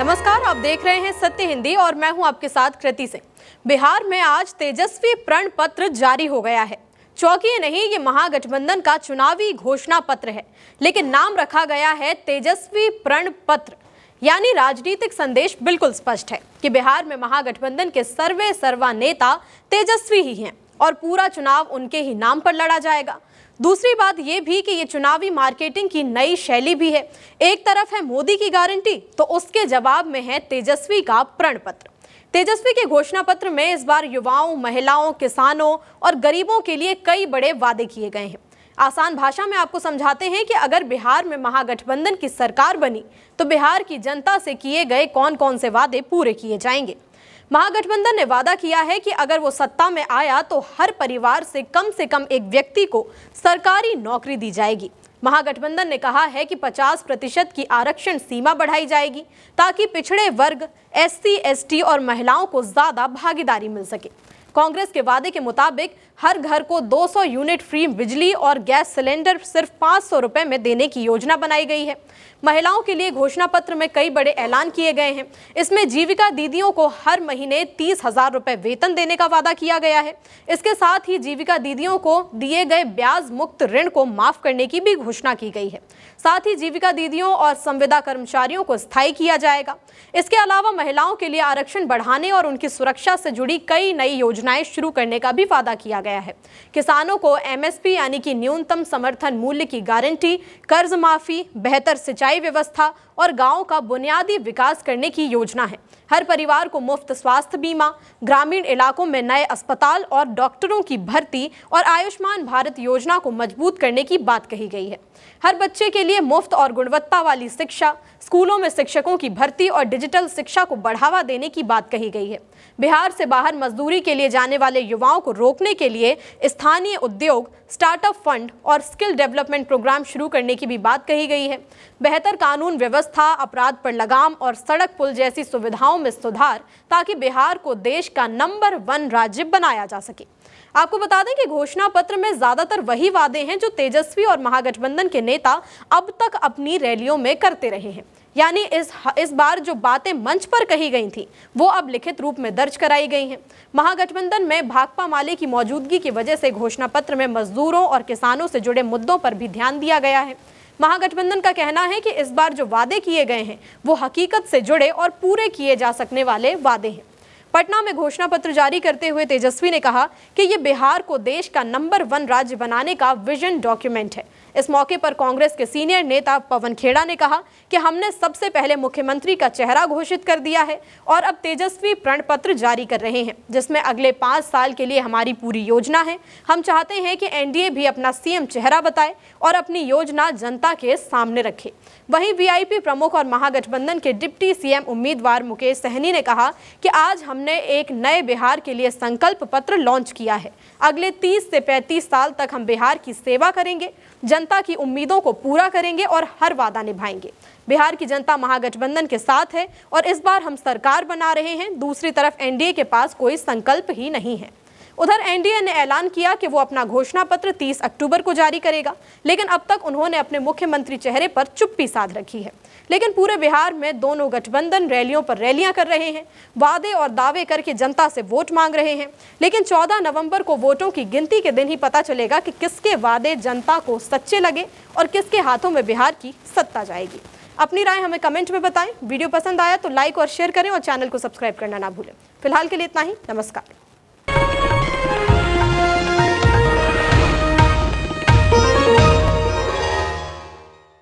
नमस्कार, आप देख रहे हैं सत्य हिंदी और मैं हूं आपके साथ कृति सिंह। बिहार में आज तेजस्वी प्रण पत्र जारी हो गया है। चौंकिए नहीं, ये महागठबंधन का चुनावी घोषणा पत्र है, लेकिन नाम रखा गया है तेजस्वी प्रण पत्र। यानी राजनीतिक संदेश बिल्कुल स्पष्ट है कि बिहार में महागठबंधन के सर्वे सर्वा नेता तेजस्वी ही हैं और पूरा चुनाव उनके ही नाम पर लड़ा जाएगा। दूसरी बात यह भी कि ये चुनावी मार्केटिंग की नई शैली भी है। एक तरफ है मोदी की गारंटी, तो उसके जवाब में है तेजस्वी का प्रण पत्र। तेजस्वी के घोषणा पत्र में इस बार युवाओं, महिलाओं, किसानों और गरीबों के लिए कई बड़े वादे किए गए हैं। आसान भाषा में आपको समझाते हैं कि अगर बिहार में महागठबंधन की सरकार बनी तो बिहार की जनता से किए गए कौन कौन से वादे पूरे किए जाएंगे। महागठबंधन ने वादा किया है कि अगर वो सत्ता में आया तो हर परिवार से कम एक व्यक्ति को सरकारी नौकरी दी जाएगी। महागठबंधन ने कहा है कि 50% की आरक्षण सीमा बढ़ाई जाएगी ताकि पिछड़े वर्ग, SC, ST और महिलाओं को ज्यादा भागीदारी मिल सके। कांग्रेस के वादे के मुताबिक हर घर को 200 यूनिट फ्री बिजली और गैस सिलेंडर सिर्फ 500 रुपए में देने की योजना बनाई गई है। महिलाओं के लिए घोषणा पत्र में कई बड़े ऐलान किए गए हैं। इसमें जीविका दीदियों को हर महीने 30,000 रुपए वेतन देने का वादा किया गया है। इसके साथ ही जीविका दीदियों को दिए गए ब्याज मुक्त ऋण को माफ करने की भी घोषणा की गई है। साथ ही जीविका दीदियों और संविदा कर्मचारियों को स्थायी किया जाएगा। इसके अलावा महिलाओं के लिए आरक्षण बढ़ाने और उनकी सुरक्षा से जुड़ी कई नई योजनाएं शुरू करने का भी वादा किया गया है। किसानों को MSP यानी कि न्यूनतम समर्थन मूल्य की गारंटी, कर्ज माफी, बेहतर सिंचाई व्यवस्था और गांव का बुनियादी विकास करने की योजना है। हर परिवार को मुफ्त स्वास्थ्य बीमा, ग्रामीण इलाकों में नए अस्पताल और डॉक्टरों की भर्ती और आयुष्मान भारत योजना को मजबूत करने की बात कही गई है। हर बच्चे के लिए मुफ्त और गुणवत्ता वाली शिक्षा, स्कूलों में शिक्षकों की भर्ती और डिजिटल शिक्षा को बढ़ावा देने की बात कही गई है। बिहार से बाहर मजदूरी के लिए जाने वाले युवाओं को रोकने के लिए स्थानीय उद्योग, स्टार्टअप फंड और स्किल डेवलपमेंट प्रोग्राम शुरू करने की भी बात कही गई है। बेहतर कानून व्यवस्था, अपराध पर लगाम और सड़क पुल जैसी सुविधाओं में सुधार ताकि बिहार को देश का नंबर 1 राज्य बनाया जा सके। आपको बता दें कि घोषणा पत्र में ज्यादातर वही वादे हैं जो तेजस्वी और महागठबंधन के नेता अब तक अपनी रैलियों में करते रहे हैं। यानी इस बार जो बातें मंच पर कही गई थी वो अब लिखित रूप में दर्ज कराई गई हैं। महागठबंधन में भाकपा माले की मौजूदगी की वजह से घोषणा पत्र में मजदूरों और किसानों से जुड़े मुद्दों पर भी ध्यान दिया गया है। महागठबंधन का कहना है कि इस बार जो वादे किए गए हैं वो हकीकत से जुड़े और पूरे किए जा सकने वाले वादे हैं। पटना में घोषणा पत्र जारी करते हुए तेजस्वी ने कहा कि ये बिहार को देश का नंबर 1 राज्य बनाने का विजन डॉक्यूमेंट है। इस मौके पर कांग्रेस के सीनियर नेता पवन खेड़ा ने कहा कि हमने सबसे पहले मुख्यमंत्री का चेहरा घोषित कर दिया है और अब तेजस्वी प्रण पत्र जारी कर रहे हैं, जिसमें अगले 5 साल के लिए हमारी पूरी योजना है। हम चाहते हैं कि NDA भी अपना CM चेहरा बताए और अपनी योजना जनता के सामने रखे। वहीं VIP प्रमुख और महागठबंधन के डिप्टी CM उम्मीदवार मुकेश सहनी ने कहा कि आज हमने एक नए बिहार के लिए संकल्प पत्र लॉन्च किया है। अगले 30 से 35 साल तक हम बिहार की सेवा करेंगे, जनता की उम्मीदों को पूरा करेंगे और हर वादा निभाएंगे। बिहार की जनता महागठबंधन के साथ है और इस बार हम सरकार बना रहे हैं। दूसरी तरफ NDA के पास कोई संकल्प ही नहीं है। उधर NDA ने ऐलान किया कि वो अपना घोषणा पत्र 30 अक्टूबर को जारी करेगा, लेकिन अब तक उन्होंने अपने मुख्यमंत्री चेहरे पर चुप्पी साध रखी है। लेकिन पूरे बिहार में दोनों गठबंधन रैलियों पर रैलियां कर रहे हैं, वादे और दावे करके जनता से वोट मांग रहे हैं। लेकिन 14 नवंबर को वोटों की गिनती के दिन ही पता चलेगा कि किसके वादे जनता को सच्चे लगे और किसके हाथों में बिहार की सत्ता जाएगी। अपनी राय हमें कमेंट में बताएं। वीडियो पसंद आया तो लाइक और शेयर करें और चैनल को सब्सक्राइब करना ना भूलें। फिलहाल के लिए इतना ही। नमस्कार।